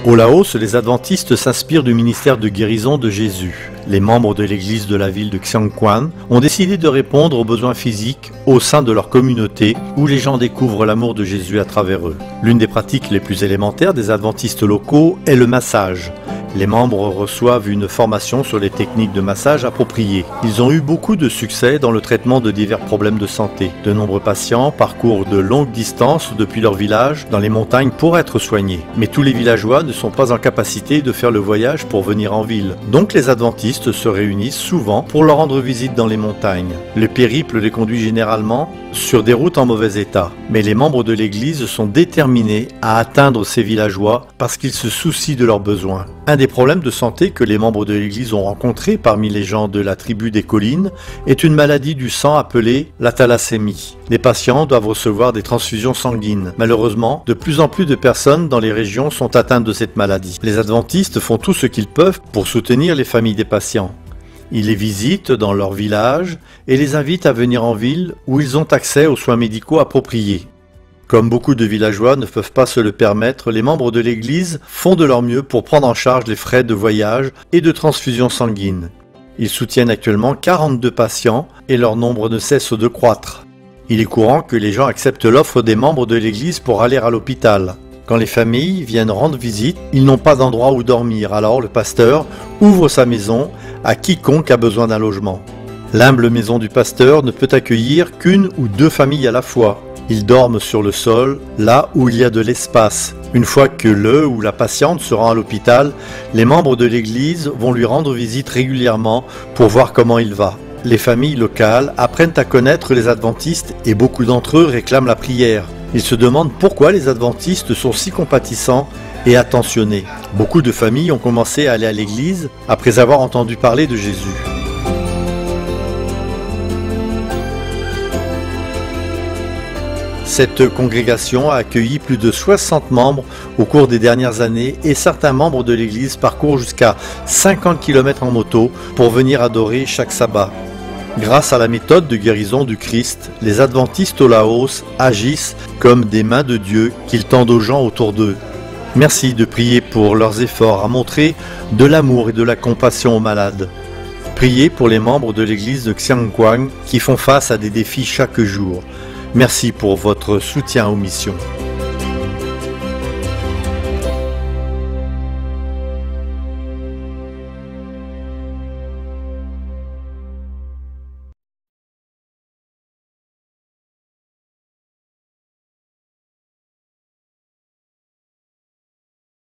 Au Laos, les adventistes s'inspirent du ministère de guérison de Jésus. Les membres de l'église de la ville de Xiang Quan ont décidé de répondre aux besoins physiques au sein de leur communauté où les gens découvrent l'amour de Jésus à travers eux. L'une des pratiques les plus élémentaires des adventistes locaux est le massage. Les membres reçoivent une formation sur les techniques de massage appropriées. Ils ont eu beaucoup de succès dans le traitement de divers problèmes de santé. De nombreux patients parcourent de longues distances depuis leur village dans les montagnes pour être soignés. Mais tous les villageois ne sont pas en capacité de faire le voyage pour venir en ville. Donc les adventistes se réunissent souvent pour leur rendre visite dans les montagnes. Le périple les conduit généralement sur des routes en mauvais état. Mais les membres de l'église sont déterminés à atteindre ces villageois parce qu'ils se soucient de leurs besoins. Un des problèmes de santé que les membres de l'église ont rencontrés parmi les gens de la tribu des collines est une maladie du sang appelée la thalassémie. Les patients doivent recevoir des transfusions sanguines. Malheureusement, de plus en plus de personnes dans les régions sont atteintes de cette maladie. Les adventistes font tout ce qu'ils peuvent pour soutenir les familles des patients. Ils les visitent dans leur village et les invitent à venir en ville où ils ont accès aux soins médicaux appropriés. Comme beaucoup de villageois ne peuvent pas se le permettre, les membres de l'église font de leur mieux pour prendre en charge les frais de voyage et de transfusion sanguine. Ils soutiennent actuellement 42 patients et leur nombre ne cesse de croître. Il est courant que les gens acceptent l'offre des membres de l'église pour aller à l'hôpital. Quand les familles viennent rendre visite, ils n'ont pas d'endroit où dormir, alors le pasteur ouvre sa maison à quiconque a besoin d'un logement. L'humble maison du pasteur ne peut accueillir qu'une ou deux familles à la fois. Ils dorment sur le sol, là où il y a de l'espace. Une fois que le ou la patiente se rend à l'hôpital, les membres de l'église vont lui rendre visite régulièrement pour voir comment il va. Les familles locales apprennent à connaître les adventistes et beaucoup d'entre eux réclament la prière. Ils se demandent pourquoi les adventistes sont si compatissants et attentionnés. Beaucoup de familles ont commencé à aller à l'église après avoir entendu parler de Jésus. Cette congrégation a accueilli plus de 60 membres au cours des dernières années et certains membres de l'église parcourent jusqu'à 50 km en moto pour venir adorer chaque sabbat. Grâce à la méthode de guérison du Christ, les adventistes au Laos agissent comme des mains de Dieu qu'ils tendent aux gens autour d'eux. Merci de prier pour leurs efforts à montrer de l'amour et de la compassion aux malades. Priez pour les membres de l'église de Xiang Quan qui font face à des défis chaque jour. Merci pour votre soutien aux missions.